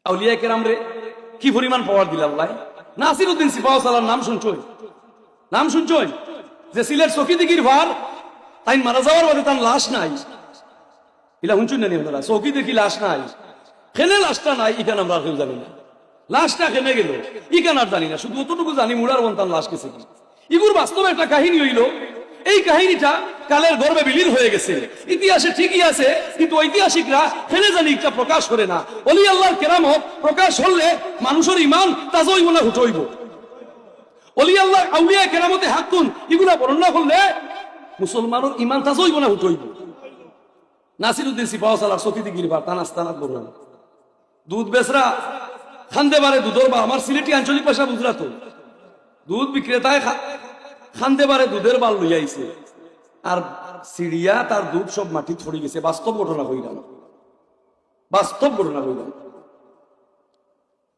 আউলিয়া কেরাম রে কি পরিমাণ পাওয়ার দিল আল্লাহ। নাসিরউদ্দিন সিপাহসালার নাম শুনছই যে সিলেট চকিদিগির ভার তাই মারা যাওয়ার বাদে তার লাশ নাই, ইলা শুনছুন না আপনারা? চৌকি দেখি লাশ নাই, খেলে লাশটা নাই ইখান আমরা কেউ জানি না। লাশটা খেলে গেল ইখান আর জানি না, শুধু অতটুকু জানি মুড়ার বন্তান লাশ গেছে কি। ইগুর বাস্তবে একটা কাহিনী হইল, এই কাহিনীটা কালের গর্বে বিলীন হয়ে গেছে, ইতিহাসে ঠিকই আছে, কিন্তু ঐতিহাসিকরা খেলে জানি একটা প্রকাশ করে না। অলি আল্লাহর কেরামত প্রকাশ হলে মানুষের ইমান তাজা হইব না হুট হইব। অলি আল্লাহ আউলিয়া কেরামতে হাকুন এগুলা বর্ণনা করলে মুসলমানের ইমান তাজা হইব না হুট হইব। নাসিরউদ্দিন সিপাহসালার চকিদিগির বার তানাস্তানাত বললাম দুধ বেচরা খান্দে বারে দুধর বা, আমার সিলেটি আঞ্চলিক ভাষা বুঝলা তো, দুধ বিক্রেতায় খান্দে বারে দুধের বাল লইয়া আইছে আর সিরিয়া তার দুধ সব মাটি ছড়ি গেছে। বাস্তব ঘটনা হইলাম, বাস্তব ঘটনা হইলাম।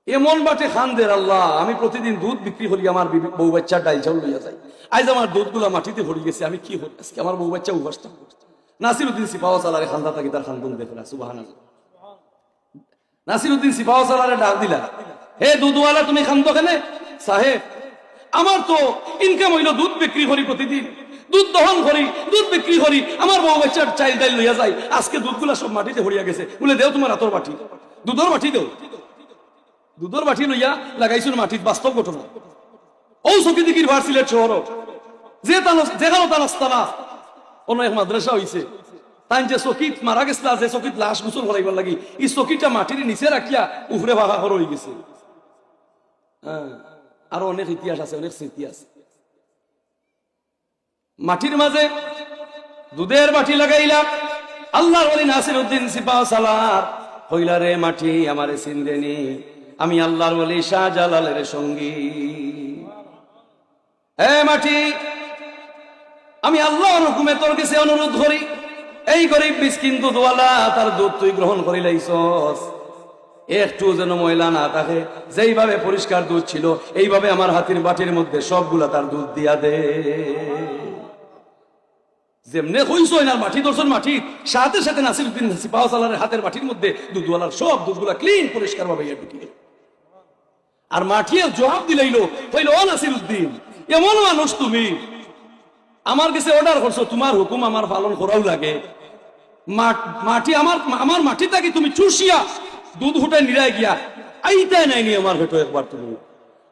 এমন বাটে খানদের আল্লাহ, আমি প্রতিদিন দুধ বিক্রি করি, আমার বউ বাচ্চা ডাইল চাউল লইয়া যাই, আজ আমার দুধ গুলা মাটিতে ভরি গেছে, আমি কি হল আজকে আমার বউ বাচ্চা উপাসটা। নাসিরউদ্দিন সিপাহসালারে খান্দা থাকি তার খান্দন দেখে না, সুবহানাল্লাহ। নাসিরউদ্দিন সিপাহসালারে ডাক দিলা, হে দুধওয়ালা তুমি খান্দো কেনে? সাহেব আমার তো ইনকাম হইল দুধ বিক্রি করি, প্রতিদিন দুধ দহন করি, দুধ বিক্রি করি, আমার বউ বাচ্চার চাইল ডাইল লইয়া যাই, আজকে দুধগুলা সব মাটিতে ভরিয়া গেছে। বলে দেও তোমার হাতর বাটি, দুধর বাটি দেও। দুধর বাটি লইয়া লাগাইছিল মাটিত, বাস্তব ঘটনা। ও চকিদিগির ভার সিলেট শহর যেখানে তানাস্তানা অনেক মাদ্রাসা হইছে, তাই যে চকিত মারা গেছিল, যে চকিত লাশ গুছল করাইবার লাগি, এই চকিটা মাটির নিচে রাখিয়া উফরে ভাগা হর হয়ে গেছে। হ্যাঁ, আরো অনেক ইতিহাস আছে, অনেক স্মৃতি আছে। মাটির মাঝে দুধের বাটি লাগাইলাম, আল্লাহর ওলি নাসিরউদ্দিন সিপাহসালার হইলা রে মাটি আমারে চিনদেনি, আমি আল্লাহর ওলি শাহজালালের সঙ্গী। হে মাটি, আমি আল্লাহর হুকুমে তোর কাছে অনুরোধ করি, এই গরিব মিসকিন দুধওয়ালা তার দুধ তুই গ্রহণ করি লাইছস, একটু যেন ময়লা না থাকে, যেইভাবে পরিষ্কার দুধ ছিল এইভাবে আমার হাতের বাটির মধ্যে সবগুলা তার দুধ দিয়া দে। যেমনে হইছই না মাটি দর্শন মাটি, সাথে সাথে নাসিরউদ্দিন সিপাহসালারের হাতের বাটির মধ্যে দুধওয়ালার সব দুধগুলা ক্লিন পরিষ্কার ভাবে ঢুকিয়ে, আর মাটিয়ে জবাব দিলাইলো, কইলো ও নাসিরউদ্দিন, এমন মানুষ তুমি, আমার কাছে অর্ডার করছো, তোমার হুকুম আমার পালন করাও লাগে। মাটি আমার মাটি থাকি তুমি চুষিয়া দুধ হুটাই নিরাই গিয়া আইতাই নাই নি আমার ভেটো একবার তুমি।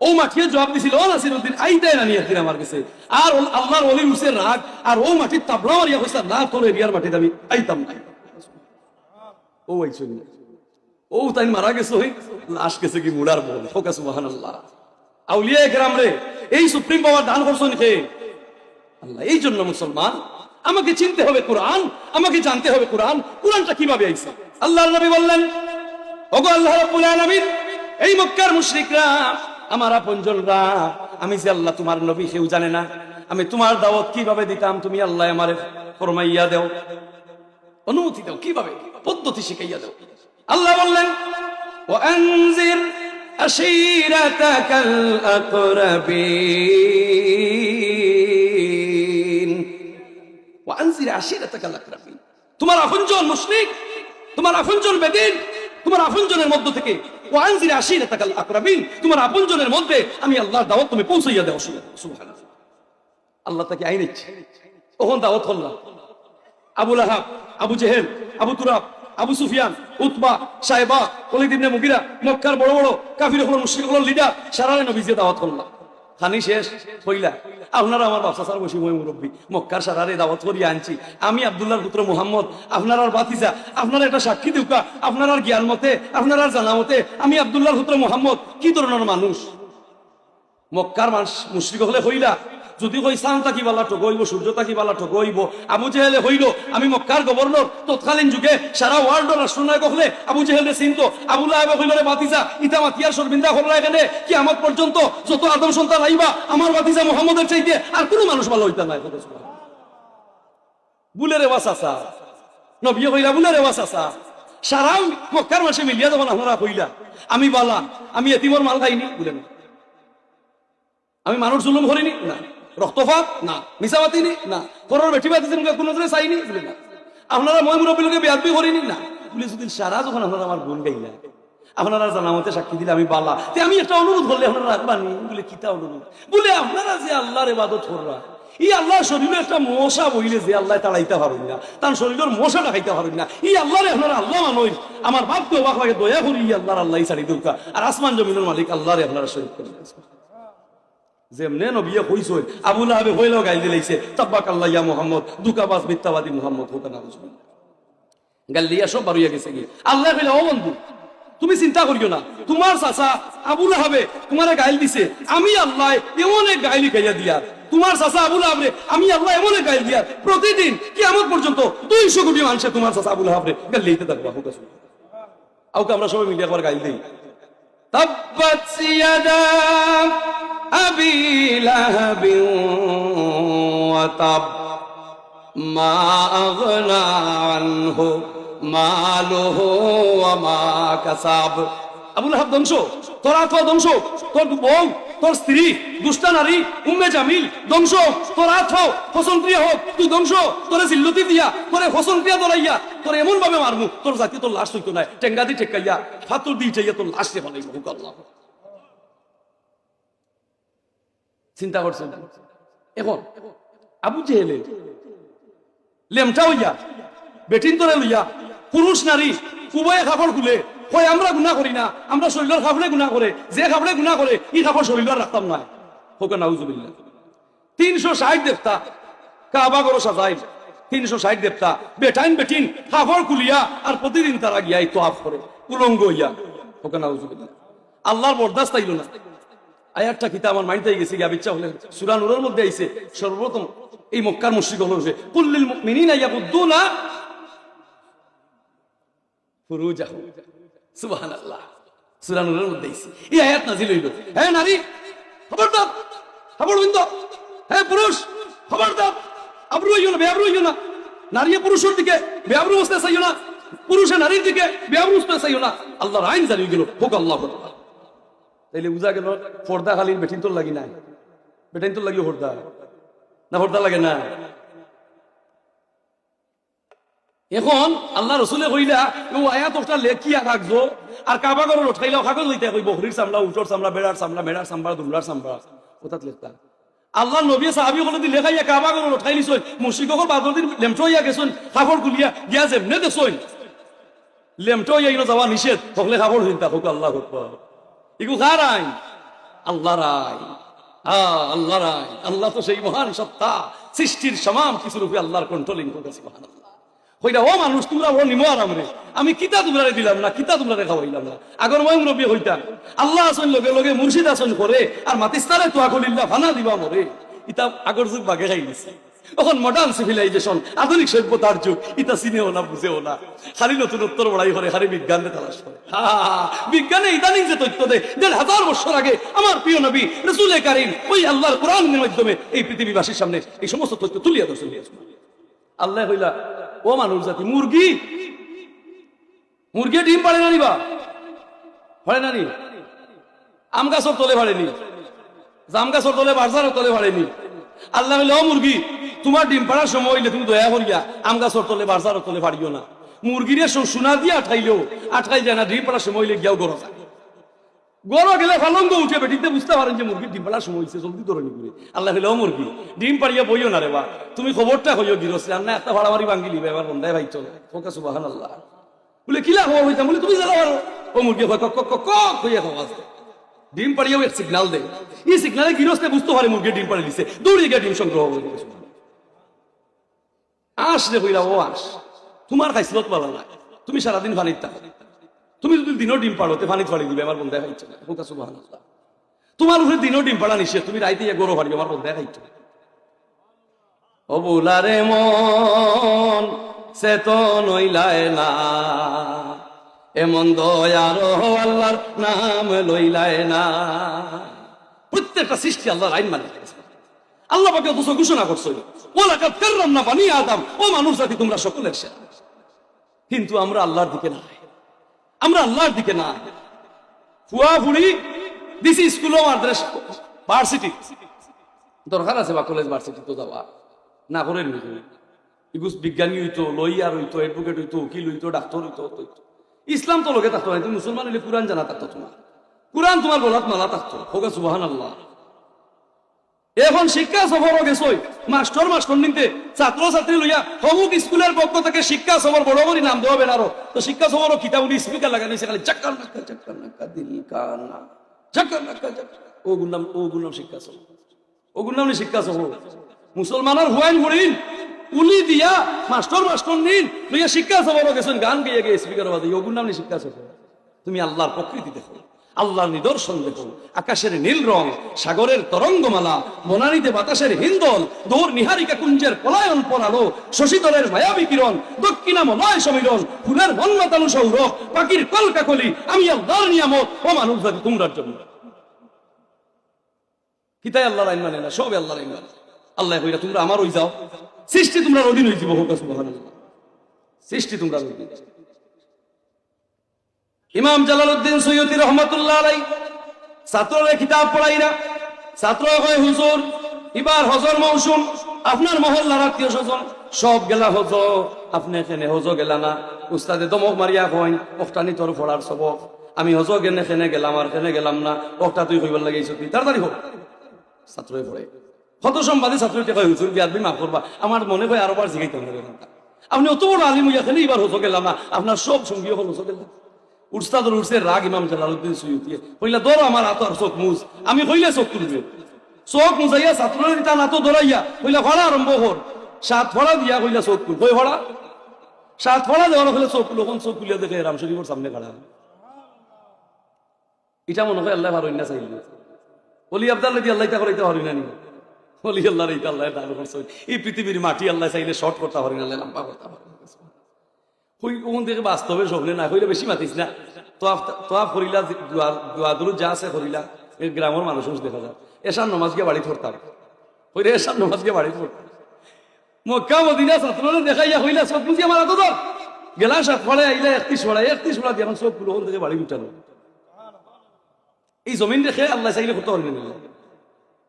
ও মাটিয়ে জবাব দিছিল, ও নাসিরউদ্দিন আইতাই না নিয়ে আমার কাছে। আর আল্লাহর ওলি উসে রাগ, আর ও মাটির তাবলা মারিয়া কইছে না তোর এরিয়ার মাটিতে আমি আইতাম না। ও আইছই না, ও তাই মারা গেছে, লাশ গেছে কি মুড়ার বল। হোক সুবহানাল্লাহ। আউলিয়া কেরাম রে এই সুপ্রিম পাওয়ার দান করছেন কে? আল্লাহ। এই জন্য মুসলমান আমাকে চিনতে হবে কোরআন, আমাকে জানতে হবে কোরআন, কোরআনটা কিভাবে আইছে। আল্লাহর নবী বললেন, ওগো আল্লাহ রাব্বুল আলামিন, এই মক্কার মুশরিকরা আমার আপনজনরা, আমি যে আল্লাহ তোমার নবী কেউ জানে না, আমি তোমার দাওয়াত কিভাবে দিতাম তুমি আল্লাহ আমারে ফরমাইয়া দাও, অনুমতি দাও, কিভাবে পদ্ধতি শিখাইয়া দাও। আল্লাহ বললেন, ওয়ানজির আশীরাতাকাল আকরাবিন, ওয়ানজির আশীরাতাকাল আকরাবিন, তোমার আপনজন মুশরিক, তোমার আপনজন বেদিন, তোমার আপনজনের মধ্য থেকে, ওয়ানজির আশীরাতাকাল আকরাবিন, তোমার আপনজনের মধ্যে আমি আল্লাহর দাওয়াত তুমি পৌঁছাইয়া দাও। সুবহানাল্লাহ। আল্লাহ তাকে আইন ইচ্ছে তখন দাওয়াত করলাম। আবু লাহাব, আবু জেহেল, আবু তুরাব, আবু সুফিয়ান, উতবা, সাইবা, ওলীদ ইবনে মুগিরা, মক্কার বড় বড় কাফির হল মুশরিক হল লিডার, সারারে নবীজি দাওয়াত করলাম। খানি শেষ হইলা, আপনারা আমার বাচ্চা সার বসি মই মুরব্বী, মক্কার সারারে দাওয়াত করিয়া আনছি, আমি আব্দুল্লাহর পুত্র মুহাম্মদ, আপনার আর বাতিজা, আপনারা একটা সাক্ষী দিউকা, আপনার আর জ্ঞান মতে, আপনার আর জানা মতে আমি আব্দুল্লাহর পুত্র মুহাম্মদ কি ধরনের মানুষ। মক্কার মানুষ মুশরিক হলে হইলা, যদি কই চাঁদ তাকি বালা ঠকইব, সূর্য তাকি বালা ঠকইব। আবু জেহেলে হইল আমি মক্কার গভর্নর, তৎকালীন যুগে সারা ওয়ার্ল্ডের রাষ্ট্রনায়ক হলে আবু জেহেলে চিনতো। আবু লাহাব হইল রে বাতিজা, ইতা মাতিয়ার শর্মিন্দা হল্লা, এখানে কি আমার পর্যন্ত যত আদম সন্তান আইবা আমার বাতিজা মুহাম্মদের চাইতে আর কোনো মানুষ ভালো হইতা নাই। বুলে রে ওয়াসাসা নবী হইলা, বুলে রে ওয়াসাসা, সারা মক্কার মাসে মিলিয়া যখন আপনারা হইলা আমি বালা, আমি এতিমর মাল খাইনি বলে না, আমি মানুষ জুলুম করিনি না, রক্তপাত না, মিসাবাতি না, পরের বেটি বাতি কোনো চাইনি বলে না, আপনারা মই মুরব্বী লোকে বেয়াদবি করিনি না বলে। যদি সারা যখন আপনারা আমার গুণ গাইলা, আপনারা জানামতে সাক্ষী দিলে আমি বালা, আমি একটা অনুরোধ করলে আপনারা রাখবানি? বলে কিতা অনুরোধ? বলে আপনারা যে আল্লাহর ইবাদত কররা, এই আল্লাহর শরীরে একটা মশা বইলে যে আল্লাহ তাড়াইতে পারেন না, তার শরীরের মশাটা খাইতে পারেন না, এই আল্লাহরে আপনারা আল্লাহ মানই। আমার বাপ তো অবাক লাগে, দয়া করি আল্লাহর আল্লাহ ছাড়ি দৌকা, আর আসমান জমিনের মালিক আল্লাহরে আপনারা শরীর করে যেমনে নবিয়ে কইছে। আবু লাহাবে হইলেও গাইল দিলাইছে, তাব্বাক আল্লাহ ইয়া মুহাম্মদ, দুকাবাজ মিথ্যাবাদী মুহাম্মদ হোক না, গাল দিয়া সব বারুইয়া গেছে কি। আল্লাহ কইলে, ও বন্ধু তুমি চিন্তা করিও না, তোমার চাচা আবু লাহাবে তোমারে গাইল দিছে, আমি আল্লাহ এমন এক গাইলি খাইয়া দিয়া, তোমার চাচা আবু লাহাবে আমি আল্লাহ এমন এক গাইল দিয়া, প্রতিদিন কিয়ামত পর্যন্ত 200 কোটি মানুষে তোমার চাচা আবু লাহাবে গাল লইতে থাকবা। হোক আছে আউকে আমরা সবাই মিলে একবার গাইল দেই, তাব্বাত ইয়াদা আবি লাহাবিন ওয়া তাব মা আগনা আনহু মালুহু ওয়া মা কাসাব। আবু লাহাব ধ্বংস, তোর আত্মা ধ্বংস, তোর বউ, তোর স্ত্রী, দুষ্টা নারী উম্মে জামিল ধ্বংস, তোর আত্মা ফসল প্রিয় হোক, তুই ধ্বংস, তোরে জিল্লতি দিয়া, তোরে ফসল প্রিয়া দলাইয়া, তোর এমন ভাবে মারমু তোর জাতি তোর লাশ হইতো না, টেঙ্গা দি টেকাইয়া ফাতুর দি চাইয়া তোর লাশ রে ফলাইব। হুক আল্লাহ। চিন্তা করছেন? এখন আবু জেহেলে লেমটা হইয়া বেটিন তোরে লইয়া পুরুষ নারী উভয়ে কাপড় খুলে কই আমরা গুনাহ করি না, আমরা শরীরের কাপড়ে গুনাহ করে, যে কাপড়ে গুনাহ করে এই কাপড় শরীরের রাখতাম না। হোক নাউজুবিল্লাহ। 360 দেবতা কাবা গরো সাজাই, 360 দেবতা বেটাইন বেটিন কাপড় খুলিয়া আর প্রতিদিন তারা গিয়াই তোয়াফ করে উলঙ্গ হইয়া। হোক নাউজুবিল্লাহ। আল্লাহর বরদাস্ত আইল না। আয়াতটা কিতা আমার মাইন্ডে গেছে গিয়া, ইচ্ছা হলে সূরা নূরের মধ্যে আইছে, সর্বপ্রথম এই মক্কার মুশরিক হলো যে কুল্লিল মুমিনিনা ইয়াগুদ্দুনা ফুরুজাহুম। সুবহানাল্লাহ। সূরা নূরের মধ্যে আইছে এই আয়াত নাযিল হইল। হে নারী খবরদার, খবর বন্ধ। হে পুরুষ খবরদার, আবরু হইও না, বেআবরু হইও না। নারী পুরুষের দিকে বেআবরু হতে চাইও না, পুরুষে নারীর দিকে বেআবরু হতে চাইও না। আল্লাহর আইন জারি গেল। হোক আল্লাহু আকবার। তাইলে বুঝা গেল পর্দা খালি বেটিন তোর লাগি নাই, বেটিন তোর লাগি পর্দা না, পর্দা লাগে না। এখন আল্লাহ রসুলে কইলা ও আয়াত ওটা লেখিয়া রাখবো, আর কাবা ঘর উঠাইলাও কাগজ লইতে কইব, হরির চামড়া, উঠোর চামড়া, বেড়ার চামড়া, মেড়ার চামড়া, দুমলার চামড়া ওটাত লেখতা। আল্লাহ নবী সাহাবী হল দি লেখাইয়া কাবা ঘর উঠাই নিছই, মুশরিকর বাদর দিন লেমটো হইয়া গেছন, কাপড় গুলিয়া গিয়া যেমনে দেখছই লেমটো হইয়া ইনো যাওয়া নিষেধ, হকলে কাপড় হইতা। হোক আল্লাহ আকবার। ইগু কার আইন? আল্লাহর আইন। আল্লাহর আইন। আল্লাহ তো সেই মহান সত্তা, সৃষ্টির সমাম কিছুর উপরে আল্লাহর কন্ট্রোলিং করতেছে। সুবহানাল্লাহ। কইরা ও মানুষ তোমরা ও নিমো আরাম রে, আমি কিতা তোমরা দিলাম না, কিতা তোমরা খাওয়াইলাম না। আগর মই মুরব্বী হইতাম, আল্লাহ আসন লগে লগে মুর্শিদ আসন করে আর মাতিস্তারে তো আকলিল্লাহ ফানা দিবা মরে। ইতা আগর যুগ বাগে খাই গেছে। এখন মডার্ন সিভিলাইজেশন, আধুনিক সভ্যতার যুগ, ইতা চিনেও না, বুঝেও না, খালি নতুন উত্তর বড়াই করে, খালি বিজ্ঞানে তালাশ করে। বিজ্ঞানে ইদানিং যে তথ্য দেয় 1500 বছর আগে আমার প্রিয় নবী রাসূলে কারীম ওই আল্লাহর কোরআনের মাধ্যমে এই পৃথিবীবাসীর সামনে এই সমস্ত তথ্য তুলিয়া ধরছেন। আল্লাহ কইলা ও মানুষ জাতি, মুরগি মুরগি ডিম পারে না নিবা, পারে না নি, আম গাছর তলে পারেনি, জাম গাছর তলে, বাজারের তলে পারেনি। আল্লাহ কইলা ও মুরগি, তোমার ডিম পাড়ার সময় হইলে তুমি দয়া করিয়া আম গাছর তলে, বাজারের তলে পারিও না। মুরগিরে সোনা দিয়ে আঠাইলেও আটকাই যায় না, ডিম পাড়ার সময় হইলে গিয়াও গরো যায়। গরো গেলে ফালঙ্গ উঠে বেটিতে বুঝতে পারেন যে মুরগির ডিম পাড়ার সময় হয়েছে, জলদি ধরে নিবি। আল্লাহ কইলা ও মুরগি, ডিম পাড়িয়া বইও না রে বা, তুমি খবরটা হইও গিরস না, একটা ভাড়ামারি ভাঙ্গি লিবে এবার বন্ধায় ভাই চলে। ওকে সুবহানাল্লাহ। বলে কিলা খবর হইতাম, বলে তুমি জানো পারো। ও মুরগি কক কক কক কক হইয়া আওয়াজ দেয়, ডিম পাড়িয়াও এক সিগনাল দেয়। এই সিগনালে গিরসতে বুঝতে পারে মুরগি ডিম পাড়ি দিছে, দৌড়ে গিয়ে ডিম সংগ্রহ করে। আস রে কইলা ও আস, তোমার খাইছিলত ভালো না, তুমি সারাদিন পানির থাকো, তুমি যদি দিনও ডিম পাড়োতে পানি ফাড়ি দিবে আমার বন্ধায় খাইছো। সুবহানাল্লাহ। তোমার উপরে দিনও ডিম পাড়া নিষেধ, তুমি রাইতে গরু ফাড়ি আমার বন্ধায় খাইছো। ও বুলারে মন সে তো নইলায় না, এমন দয়ার আল্লাহর নাম লইলায় না। প্রত্যেকটা সৃষ্টি আল্লাহর আইন মানে আল্লাহ পাকে অথচ ঘোষণা করছো ওয়ালাকাদ কাররামনা বানি আদম, ও মানুষ জাতি তোমরা সকলের সেরা। কিন্তু আমরা আল্লাহর দিকে না, আমরা আল্লাহর দিকে না। ফুয়া ফুড়ি দিছি স্কুল মাদ্রাস ভার্সিটি, দরকার আছে বা কলেজ ভার্সিটি তো যাওয়া না করে নিবি। বিজ্ঞানী হইতো, লয়ার হইতো, এডভোকেট হইতো, উকিল হইতো, ডাক্তার হইতো, ইসলাম তো লোকে থাকতো না, তুমি মুসলমান হলে কোরআন জানা থাকতো তোমার, কোরআন তোমার গলাত মালা থাকতো, হোক সুবহানাল্লাহ। এখন শিক্ষা সফর গেছই, মাস্টার নিতে ছাত্র ছাত্রী লইয়া অমুক স্কুলের পক্ষ থেকে শিক্ষা সফর বড় বড় নাম দেওয়া বেনারো, তো শিক্ষা সফর কিতাব স্পিকার লাগানো খালি চাক্কার নাক্কা দিল কানা চাক্কার নাক্কা ওগুর নাম শিক্ষা সফর, ওগুর নাম শিক্ষা সফর। মুসলমানের হুয়াইন হরিণ উলি দিয়া মাস্টার নিন লইয়া শিক্ষা সফর গেছেন, গান গিয়ে গিয়ে স্পিকার বাজে, ওগুর নাম শিক্ষা সফর। তুমি আল্লাহর প্রকৃতি দেখো, আল্লাহর নিদর্শন দেখো, আকাশের নীল রং, সাগরের তরঙ্গমালা, বনানীতে বাতাসের হিন্দল, দৌড় নিহারিকা কুঞ্জের পলায়ন পরালো, শশীতলের মায়াবী কিরণ, দক্ষিণামলয় সমীরণ, ফুলের মন্মতানু সৌরভ, পাখির কলকাকলি, আমি আল্লাহর নিয়ামত ও মানুষ জাতি তোমরার জন্য। কিতাই আল্লাহর আইন মানে না, সবে আল্লাহর আইন মানে। আল্লাহ কইরা তোমরা আমার হই যাও, সৃষ্টি তোমরা অধীন হই যাব, হোক সুবহানাল্লাহ, সৃষ্টি তোমরা অধীন। ইমাম জালালউদ্দিন সৈয়দী রহমাতুল্লাহ আলাইহি ছাত্ররে কিতাব পড়াইরা, ছাত্র কয় হুজুর এবার হজর মৌসুম, আপনার মহল্লার আত্মীয় স্বজন সব গেলা হজ, আপনি এখানে হজ গেলা না। উস্তাদে দমক মারিয়া কইন ওখটানি তোর পড়ার সবক, আমি হজ গেনে খেনে গেলাম আর খেনে গেলাম না, ওখটা তুই কইবার লাগাইছ, তুই তাড়াতাড়ি হোক। ছাত্রই পড়ে কত সম্বাদী ছাত্রকে কয় হুজুর বিয়াদবি মাফ করবা, আমার মনে হয় আরো বার জিগাইতে হবে, আপনি অত বড় আলিম হইয়া খেলে এবার হজ গেলাম না, আপনার সব সঙ্গী হল হজ গেলাম। উস্তাদর উঠছে রাগ ইমাম জালালউদ্দিন সৈয়দী, কইলা ধরো আমার হাত আর চোখ মুজ, আমি কইলে চোখ তুলবে, চোখ মুজাইয়া ছাত্রের টান হাত ধরাইয়া কইলা ফড়া আরম্ভ কর, সাত ফড়া দিয়া কইলা চোখ তুল, কই ফড়া সাত ফড়া দেওয়ার হলে চোখ তুলো, কোন চোখ তুলিয়া দেখে রাম শরীফের সামনে খাড়া। এটা মনে হয় আল্লাহ ভালো না চাইলে, অলি আব্দাল্লাহ দিয়ে আল্লাহ তা করাইতে পারি না নি, অলি আল্লাহর এইটা আল্লাহ দান করছে। এই পৃথিবীর মাটি আল্লাহ চাইলে শর্ট করতে পারি না, লম্বা করতে পারি না। কোন থেকে বাস্তবে স্বপ্নে না কইলে বেশি মাতিস না, তোয়াফ করিলা দোয়াদুর যা আছে করিলা, এই গ্রামের মানুষ দেখা যায় এসার নমাজ গিয়ে বাড়ি ধরতাম, কইলে এসার নমাজ গিয়ে বাড়ি ধরতাম। মক্কা মদিনা ছাত্ররা দেখাইয়া কইলা সব বুঝি আমার তো ধর গেলা সাত ফলে আইলা 31 ফড়া দিয়ে এখন সব গুলো থেকে বাড়ি উঠানো। এই জমিন রেখে আল্লাহ চাইলে করতে পারবেন না,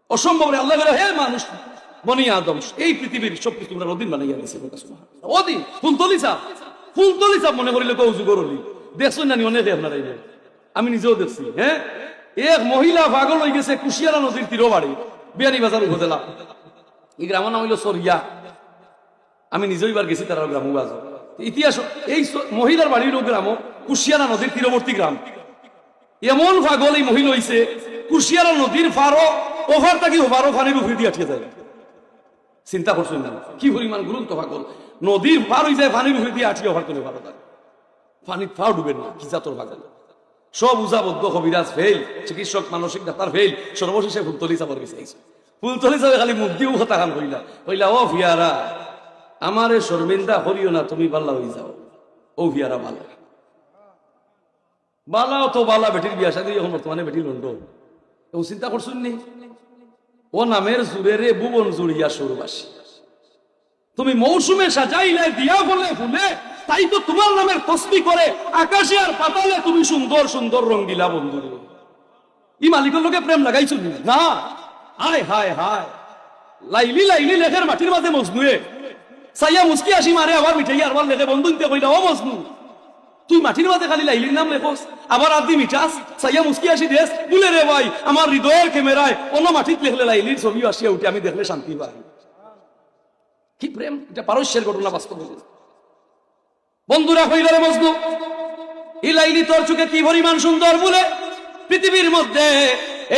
অসম্ভব রে। আল্লাহ হে মানুষ বনি আদম এই পৃথিবীর সবকিছু তোমরা অধীন বানাইয়া দিয়েছে, অধীন ফুলতলি চাপ মনে করিলে কৌজু করলি দেখছেন না অনেকে আপনারা, আমি নিজেও দেখছি। হ্যাঁ, এক মহিলা পাগল হয়ে গেছে কুশিয়ারা নদীর তীর বাড়ি বিয়ানীবাজার উপজেলা, এই গ্রামের নাম হইল সরিয়া। আমি নিজেও এবার গেছি তার গ্রাম বাজার ইতিহাস, এই মহিলার বাড়ির গ্রাম কুশিয়ারা নদীর তীরবর্তী গ্রাম। এমন পাগল এই মহিলা হইছে, কুশিয়ারা নদীর ফারো ওভার থাকি ওভারও পানির উপর দিয়ে আটকে যায়। চিন্তা করছেন না কি পরিমাণ গুরুত্ব পাগল, নদীর পার হয়ে যায় পানির উপর দিয়ে আটকে ওভার করে পারো, পানির ফাও ডুবেন না, কি জাতর পাগল। সব উজাবদ্ধ কবিরাজ ফেল, চিকিৎসক মানসিক ডাক্তার ফেল, সর্বশেষে ফুলতলি চাপর গেছে। ফুলতলি চাপে খালি মুখ দিয়েও কথা খান কইলা, কইলা ও ভিয়ারা আমারে শর্মিন্দা করিও না, তুমি বাল্লা হয়ে যাও। ও ভিয়ারা বালা বালাও তো বালা, বেটির বিয়া শাদী এখন বর্তমানে বেটি লন্ডন। ও চিন্তা করছুন নি, ও নামের জুড়ে রে ভুবন জুড়িয়া সুরবাসী, তুমি মৌসুমে সাজাইলে দিয়া বলে ফুলে, তাই তো তোমার নামের তসবি করে আকাশে আর পাতালে তুমি সুন্দর সুন্দর রং দিলা বন্ধু। ই মালিকের লোকে প্রেম লাগাইছো না? হায় হায় হায়, লাইলি লাইলি লেখের মাটির মাঝে মজনুয়ে সাইয়া মুসকি আসি মারে, আবার মিঠাই আরবার লেখে বন্ধু নিতে কইলা ও মজনু তুই মাটির মাঝে খালি লাইলির নাম লেখোস, আবার আদি মিঠাস সাইয়া মুসকি আসি দেশ বলে রে ভাই আমার হৃদয়ের ক্যামেরায় অন্য মাটিত লেখলে লাইলির ছবি আসিয়া উঠে, আমি দেখলে শান্তি পাই। কি প্রেম, এটা পারস্যের ঘটনা বাস্তব। বন্ধুরা হইল রে মজনু, এই লাইলি তোর চোখে কি পরিমাণ সুন্দর বলে, পৃথিবীর মধ্যে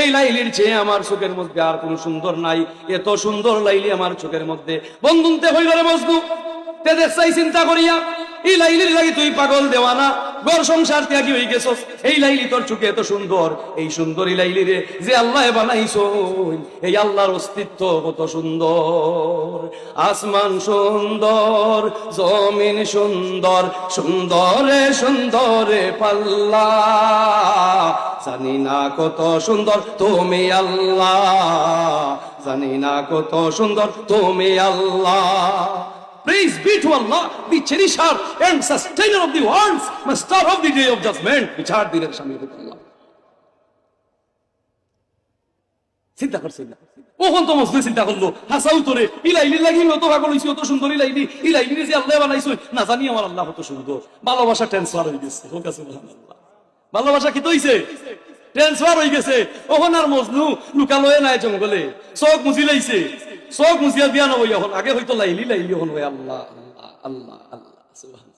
এই লাইলির চেয়ে আমার চোখের মধ্যে আর কোন সুন্দর নাই, এত সুন্দর লাইলি আমার চোখের মধ্যে। বন্ধুতে হইল রে মজনু, তে দেখছাই চিন্তা করিয়া এই লাইলির লাগি তুই পাগল দেওয়ানা, ঘর সংসার ত্যাগী হয়ে গেছস। এই লাইলি তোর চোখে এত সুন্দর, এই সুন্দর এই লাইলি রে যে আল্লাহ বানাইছো, এই আল্লাহর অস্তিত্ব কত সুন্দর। আসমান সুন্দর, জমিন সুন্দর, সুন্দরে সুন্দরে পাল্লা, জানি না কত সুন্দর তুমি আল্লাহ, জানি না কত সুন্দর তুমি আল্লাহ। Praise be to Allah, the cherisher and sustainer of the worlds, master of the day of judgment, which are the Shami of Allah. চিন্তা করছেন না কখন তো মজদুর চিন্তা করলো হাসাউ তোরে ইলাইলি লাগিল তো পাগল হইছি অত সুন্দর ইলাইলি ইলাইলি যে আল্লাহ বানাইছো না জানি আমার আল্লাহ কত সুন্দর ভালোবাসা ট্রান্সফার হয়ে গেছে হোক আছে সুবহানাল্লাহ ভালোবাসা কি তো হইছে ট্রান্সফার হয়ে গেছে ওখন আর মজনু লুকালয়ে নাই জঙ্গলে চোখ মুজি লাইছে চোখ মুজিয়া বিয়া নবই এখন আগে হয়তো লাইলি লাইলি এখন আল্লাহ আল্লাহ আল্লাহ আল্লাহ সুবহানাল্লাহ